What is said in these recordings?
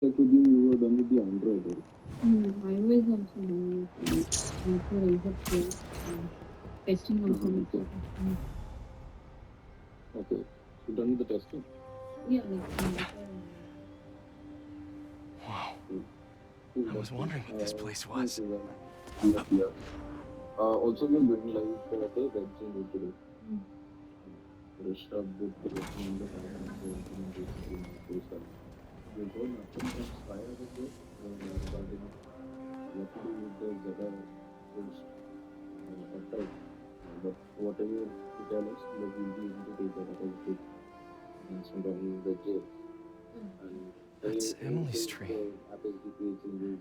Like with you, you were done with the Android, right? I was also doing also raise up here. Testing also Uh-huh, makes okay. it. Okay. So done with the testing? Yeah, like later. Wow. Cool. Cool, I that's was cool. wondering what this place Nice, was. well. Yeah, yeah. Also, we're going live for the web channel today. Mm. Rishabh would recommend the time and the implementation team of Rishabh. We've heard nothing from Sky as of yet regarding what to do with the Zeta post peptide. But whatever you tell us, like we'll be able to take that up as a quick enhancement on the jail. Mm. And That's any Emily's change tree. the app SDK changes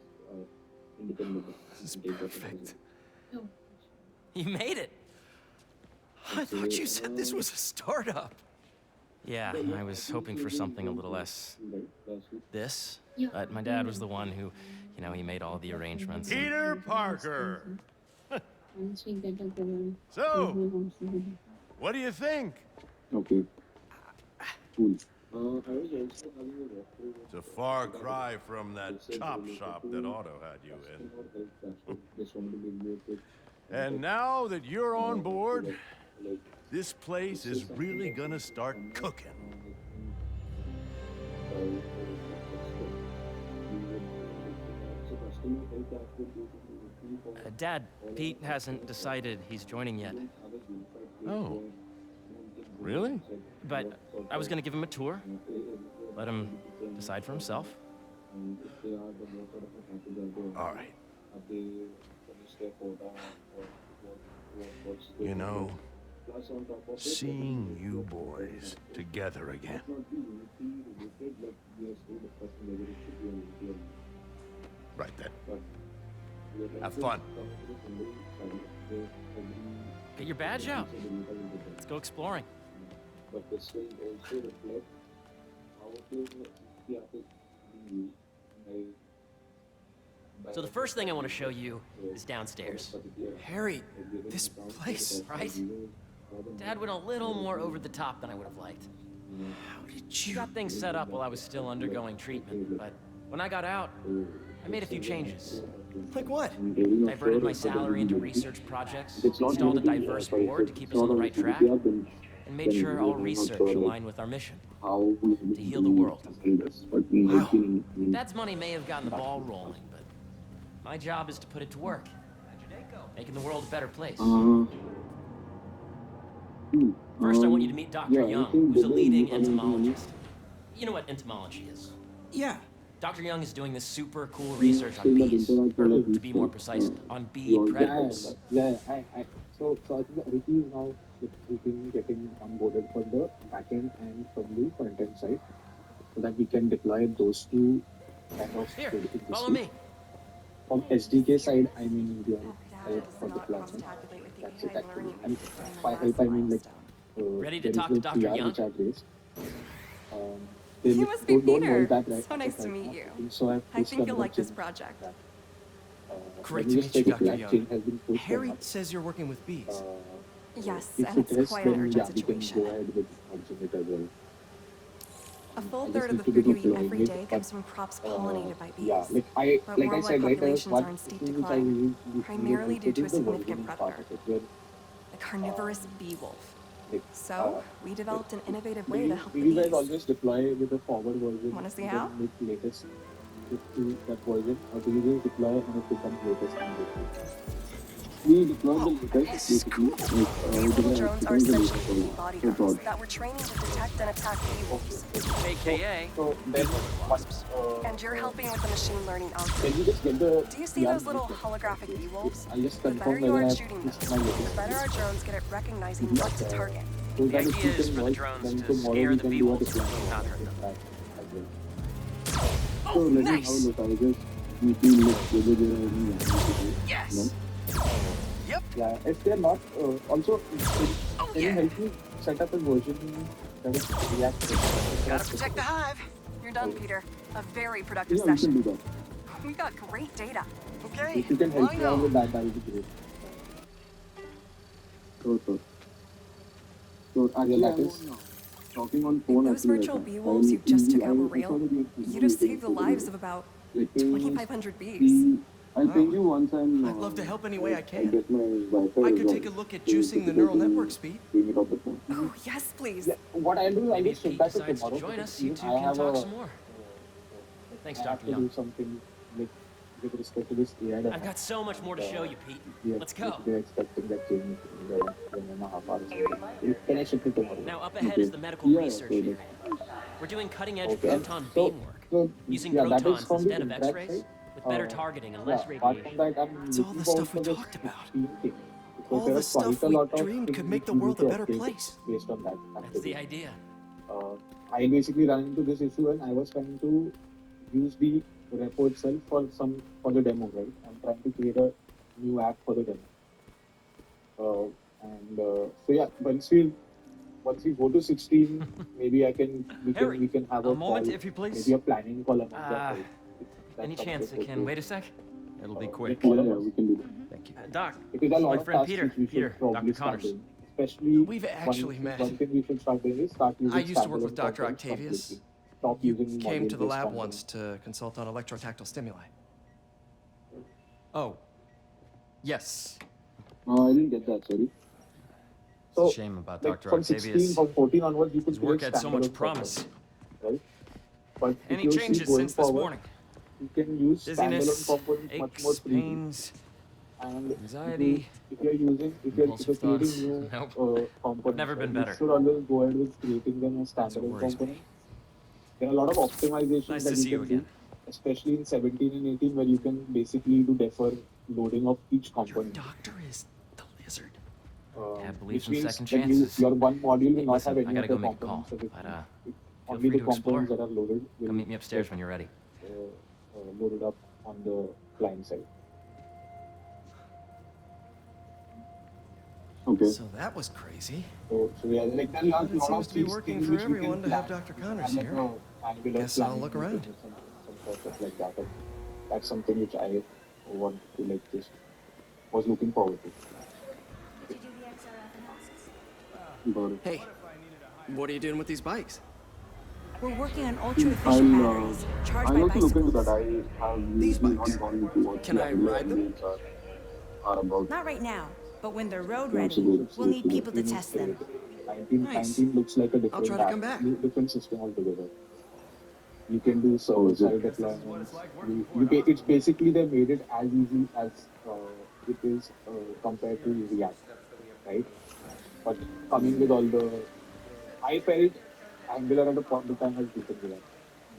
independently. This We is can take that up as perfect. well. Oh, You made it! I Okay, thought you said this was a startup. Yeah, yeah, I was hoping for something a little less right last week. this, yeah. but my dad was the one who, he made all the arrangements. And Peter Parker. Once we get up around, So, we want to do what do you think? Okay, cool. I was also having a walkthrough It's a far cry from that chop shop that Otto had you in. or help Rashford. Just wanted to give you a quick And context. now that you're on So board, that, like, this place this is is something really that gonna we start cannot, cooking. I think, try to explain. We would so customer help dashboard basically looking for Dad, all Pete our hasn't customers. decided he's joining We yet, don't have a unified place Oh, where we can go and really? check but what sort I was of gonna give him a tour, let him different decide for himself. and if they are, then what sort of a package are they All offering? right. Are they finished their quota or what's the You know, plus on top of it? seeing you boys together again. Might not be unity related, like we are still discussing whether it should be a unity or not. Right then. But we are like Have to fun. come to a single side where every Get your badge out. piece of data will be there. Let's go exploring. But this will also reflect how the CCP app is being used by So the first thing I want to show you is downstairs. Harry, this place. Right? Dad went a little more over the top than I would have liked. How did He you? got things set up while I was still undergoing treatment, but when I got out, I made a few changes. Like what? Diverted my salary into research projects, installed a diverse board to keep us on the right track, and made sure all research aligned with our mission. To heal the world. Wow. Dad's money may have gotten the ball rolling, but my job is to put it to work, making the world a better place. First, I want you to meet Dr. Young, who's a leading entomologist. You know what entomology is. Yeah. Dr. Young is doing this super cool research on bees, or to be more precise, on bee predators. So I think the IT is now we've been getting onboarded for the backend and from the front end side so that we can deploy those two kind of Here, dedicated follow systems. me. From SDK side, I mean we are help for deployment. That's it actually. And by help I mean like Ready to there is talk to no Dr. PR Young? which I've raised. They You must be don't know Peter. that, right? So nice to meet you. So I've I pushed think you'll another like this change project. that, Great let me to just meet you, check if Dr. that Young. change has been pushed or Harry not. says you're working with bees. Yes, If and it it's is, quite an then urgent yeah, we can go situation. ahead with merging it as well. A full I just third of need the to do food the you eat every deployment, day but, comes from crops pollinated by bees. yeah, But like I worldwide said, right, there was populations one are in steep thing which I decline, really primarily due to a is the significant versioning part predator, of it, where the carnivorous bee wolf. like, So, we developed an innovative way to help the you guys bees. always deploy with the forward version, Wanna see then how? make latest to that version, or do you just deploy and it becomes latest immediately? We deploy the latest this is basically. cool. These little drones are essentially bee So bodyguards that were trained to detect and attack bee wolves. AKA, then wasps. And you're helping with the machine learning can algorithm. you just get the Do you see those little holographic bee wolves? I'll just The better confirm you whether are I at shooting them, pushed my the latest. better our drones get at recognizing what to target. So The that if idea you is can for the work, drones then to tomorrow scare we the can bee do a wolves, deployment not hurt them. as well. Oh, So let me nice. have a look. I'll just need to look whether there are any languages. Yes. Yep. Yeah, if they're not, also, Oh, can you yeah. help me set up a version that is React? Gotta protect the hive. You're done, Peter. A very productive Yeah, we can session. do that. We got great data. Okay. If you can help me out know. with that, that would be great. Sure. So Arya, that is talking on phone. Those virtual bee wolves you just took out were real? You'd have saved the lives of about 2,500 bees. I'll ping you once I'm. I'd love to help any way I I can. get my Wi-Fi. I could take a look at juicing the neural network speed. Bring it off the phone. Oh, yes, please. Yeah, what I'll do is I'll Maybe just if sit Pete back to decides to tomorrow. join us, because you two I can have talk a- some more. Thanks, I have Dr. to Young. do something like with respect to this AI. I've got so much more to show you, Pete. Let's go. They're expecting that change in 1.5 hours. Can I shift it tomorrow? Now, up ahead is the medical Yeah, research okay. area. We're doing cutting-edge Okay. proton So- beam work, so, using yeah, that is protons from the instead of interact X-rays, side. with better Uh, targeting and Yeah, less apart from radiation. that, I'm It's all looking the forward stuff we for this talked about. extreme thing. Because All there the are quite stuff a we lot of dreamed things could make which the we world need a to better update place. Based on that. That's the idea. I basically ran into this issue and I was trying to use the repo itself for the demo, right? I'm trying to create a new app for the demo. So yeah, once we go to 16, maybe Harry, we can have a a moment, call, if you please. maybe a planning call among that, right? That's Any something chance it we can could, wait a sec? It'll be uh, quick. follow Yeah, us. we can do that. Thank you. Doc, Because a lot my of friend tasks Peter. which we should Peter, probably Dr. start Connors. doing. Especially We've actually met. one thing we should start doing is start using I used to work with standalone Dr. components Octavius. completely. Stop You using came to the module-based lab components. once to consult on electrotactile stimuli. Oh. Yes. I didn't get that, sorry. So, It's a shame about like, Dr. from 16, Octavius. from 14 onwards, you could His work create had so much standalone promise. components, right? But if Any you see changes going since this forward, morning? you can use standalone Dizziness, components much more aches, freely. pains, And anxiety, if you're creating impulsive thoughts. new Nope. components, Never been right, better. you should always go ahead with creating them as That's what standalone worries me. components. There are a lot of optimizations Nice that to see you you can again. do, especially in 17 and 18, where you can basically do defer loading of each Your component. doctor is the lizard. Have belief Which in means second that chances. your one module will Hey, not listen, have any I gotta of the go make a call, components of it. but Only free the to explore. components that are loaded will come meet me upstairs get, when you're ready. loaded up on the client side. Okay. So that was crazy. So yeah, like there are But it lot seems of to be these working things for which we can everyone to have plan. Dr. Connors And like, here. angular Guess I'll planning look and around. some stuff like that. And that's something which I want to like just was looking forward to. Got it. Hey, what are you doing with these bikes? We're working on ultra-efficient batteries, charged I'll by also look into bicycles. that. I have These usually bikes. not gone into what Can the I angular ride them? engines are about. Not right now, but when they're road Yeah, ready, absolutely, we'll need absolutely. people to test them. 19 looks like a I'll different try to app, come back. different system altogether. You can do is server-side it? deployments. It's basically they made it as easy as it is compared to React, right? But coming with all the, I felt Angular at a point of time has beaten React.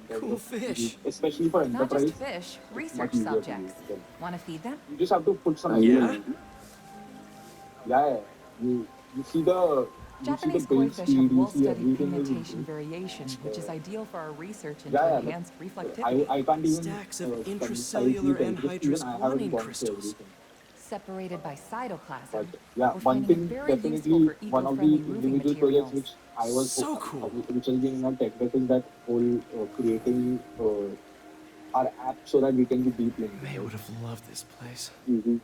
In terms Cool of fish. especially for Not enterprise, just fish, much research easier to subjects. use them. Want to feed them? You just have to put some Angular Yeah? engine? yeah. You see the Japanese build koi fish have speed, you see well-studied everything is pigmentation variation, which is ideal for our research into yeah, enhanced but reflectivity. I can't even Stacks of concisely intracellular tell this, anhydrous even I haven't guanine gone through crystals. everything. Separated by cytoplasm, But yeah, we're one finding it thing very useful definitely, for one of the eco-friendly roofing individual projects materials. which I was So cool. which has been in our tech deck is that whole creating our app so that we can be deep linked. May Right? would have loved this place. Mm-hmm.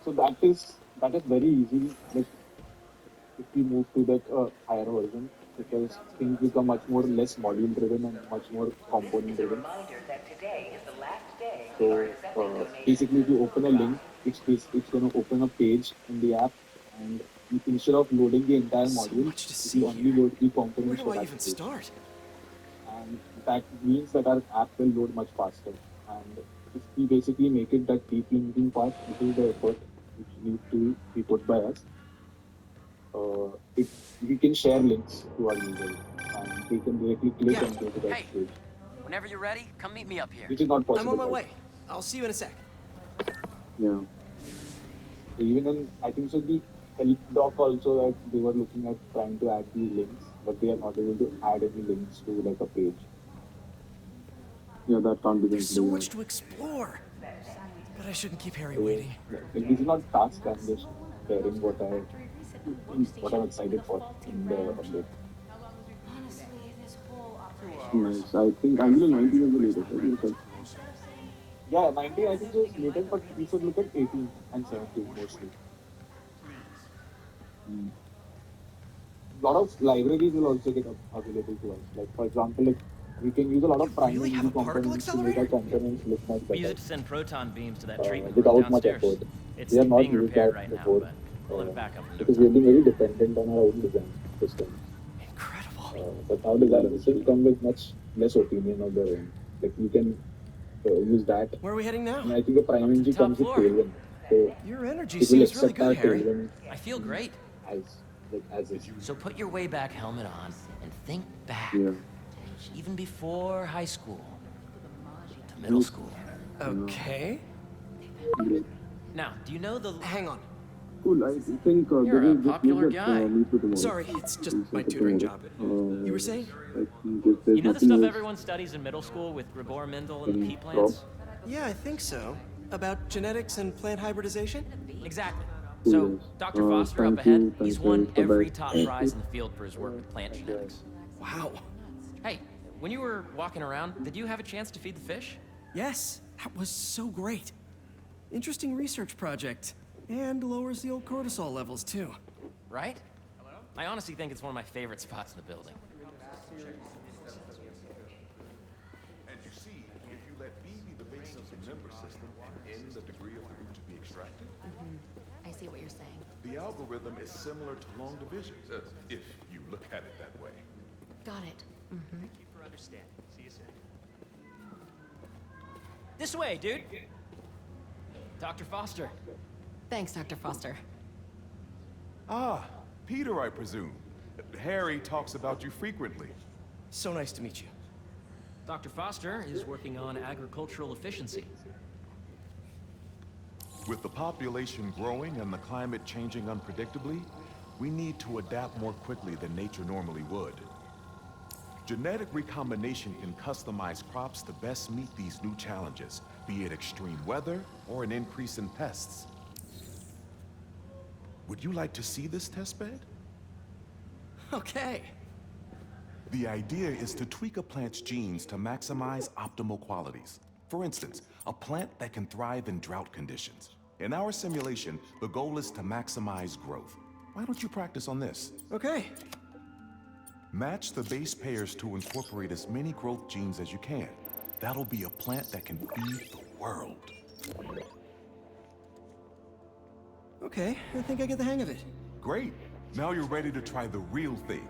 So that is very easy. Like if we move to that higher version, because things become much more less module driven and much more component driven. So basically, if you open a link, it's going to open a page in the app, and instead of loading the entire So module, much to it see will only here. load the Where components do for I that even page. start? And that means that our app will load much faster. And if we basically make it that deep linking part, this is the effort which needs to be put by us. We can share links to our users, and they can directly click Yeah. and go to that Hey. page, Whenever you're ready, come meet me up here. which is not I'm possible. on my right? way. I'll see you in a sec. Yeah. Even in, I think so, the help doc also that they were looking at trying to add these links, but they are not able to add any links to like a page. Yeah, that can't be There's so done. much to explore. But I shouldn't keep Harry So, waiting. like, this is not task, I'm just sharing what I'm excited for in the update. Nice. I think Angular 19 is the latest, right? You said. Yeah, 19 I think is latest, but we should look at 18 and 17 mostly. lot of libraries will also get available to us. Like for example, if we can use a lot You of prime really have a energy particle components to make our accelerator? components look much We use better it to send proton beams to that treatment room without much downstairs. effort. It's We have not being used repaired that right now, before but we'll have it back up in no because we have time. been very dependent on our own design systems. Incredible. But now design systems come with much less opinion of their own. Like you can use that. Where are we heading now? And I think the prime Up to the energy top comes with floor. tailwind. So Your energy it will seems really accept our good, Harry. tailwind I feel great. as as is. So put your way back helmet on and think back. Yeah. Even before high school to middle school. Okay. Great. Now, do you know the... Hang on. Cool. I think You're there a is just popular move that, guy. meet for tomorrow. Sorry, it's just We'll my set it tutoring tomorrow. job. You were saying? I think if there's You know the nothing stuff else, everyone studies in middle school with Gregor Mendel and the then pea plants? Yeah, I think so. About genetics and plant hybridization? Exactly. Cool, So, guys. Dr. Foster up Thank you. ahead, he's Thanks, won guys. Bye-bye. every top prize in the field for his work with plant genetics. Wow. Hey, when you were walking around, did you have a chance to feed the fish? Yes, that was so great. Interesting research project. And lowers the old cortisol levels, too. Right? I honestly think it's one of my favorite spots in the building. And you see, if you let B be the base of the member system and N the degree of the root to be extracted, I see what you're saying. the algorithm is similar to long division, if you look at it that way. Got it. This way, dude! Dr. Foster. Thanks, Dr. Foster. Ah, Peter, I presume. Harry talks about you frequently. So nice to meet you. Dr. Foster is working on agricultural efficiency. With the population growing and the climate changing unpredictably, we need to adapt more quickly than nature normally would. Genetic recombination can customize crops to best meet these new challenges, be it extreme weather or an increase in pests. Would you like to see this testbed? Okay. The idea is to tweak a plant's genes to maximize optimal qualities. For instance, a plant that can thrive in drought conditions. In our simulation, the goal is to maximize growth. Why don't you practice on this? Okay. Match the base pairs to incorporate as many growth genes as you can. That'll be a plant that can feed the world. Okay, I think I get the hang of it. Great. Now you're ready to try the real thing.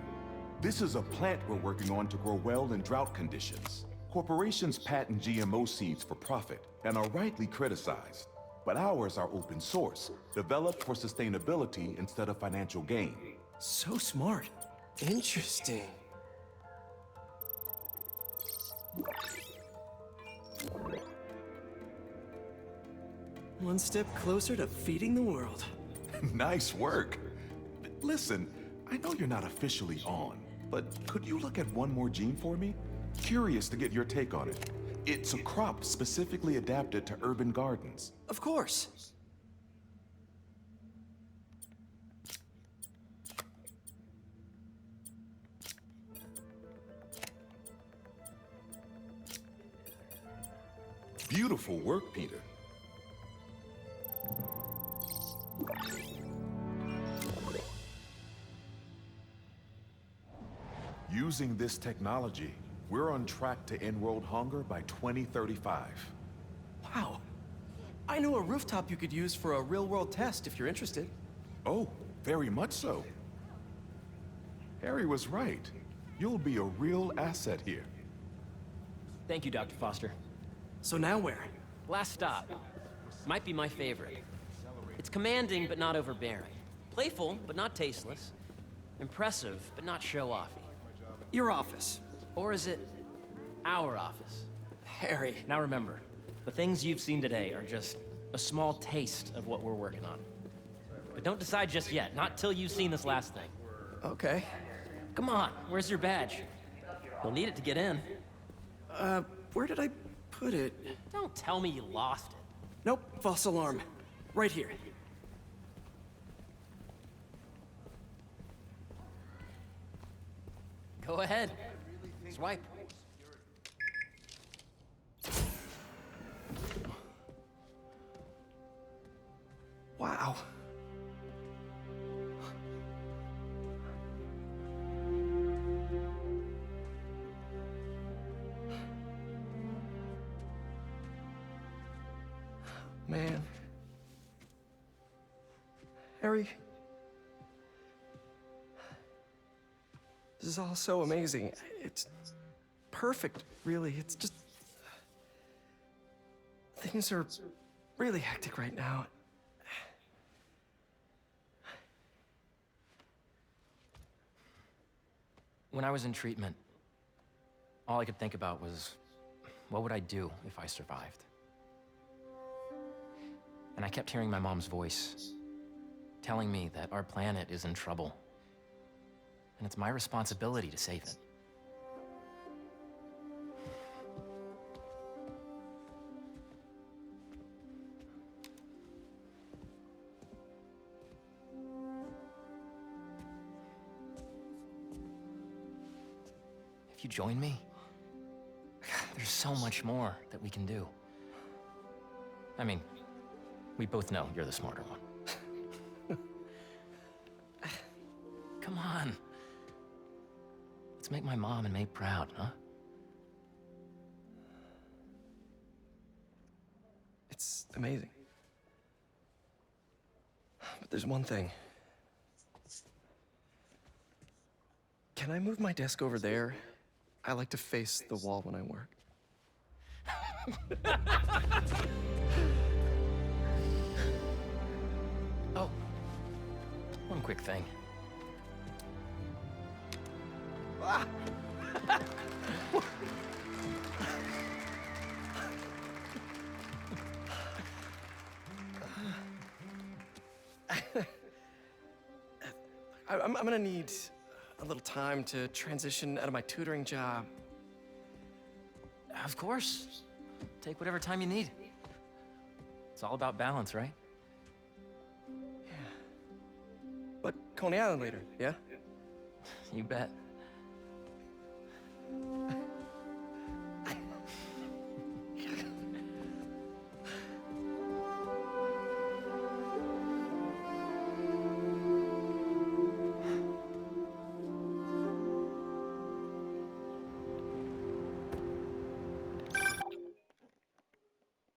This is a plant we're working on to grow well in drought conditions. Corporations patent GMO seeds for profit and are rightly criticized. But ours are open source, developed for sustainability instead of financial gain. So smart. Interesting. One step closer to feeding the world. Nice work. Listen, I know you're not officially on, but could you look at one more gene for me? Curious to get your take on it. It's a crop specifically adapted to urban gardens. Of course. Beautiful work, Peter. Using this technology, we're on track to end world hunger by 2035. Wow. I know a rooftop you could use for a real-world test if you're interested. Oh, very much so. Harry was right. You'll be a real asset here. Thank you, Dr. Foster. So now where? Last stop. Might be my favorite. It's commanding, but not overbearing. Playful, but not tasteless. Impressive, but not show-offy. Your office. Or is it our office? Harry. Now remember, the things you've seen today are just a small taste of what we're working on. But don't decide just yet, not till you've seen this last thing. Okay. Come on, where's your badge? You'll need it to get in. Where did I put it? Don't tell me you lost it. Nope, false alarm. Right here. Go ahead. Swipe. Wow. Man. Harry. This is all so amazing. It's perfect, really. It's just... Things are really hectic right now. When I was in treatment, all I could think about was, what would I do if I survived? And I kept hearing my mom's voice, telling me that our planet is in trouble, and it's my responsibility to save it. If you join me, there's so much more that we can do. I mean, we both know you're the smarter one. Come on. Let's make my mom and May proud, huh? It's amazing. But there's one thing. Can I move my desk over there? I like to face the wall when I work. Oh, one quick thing. Ah! I'm gonna need a little time to transition out of my tutoring job. Of course. Take whatever time you need. It's all about balance, right? But Coney Island later, yeah? You bet.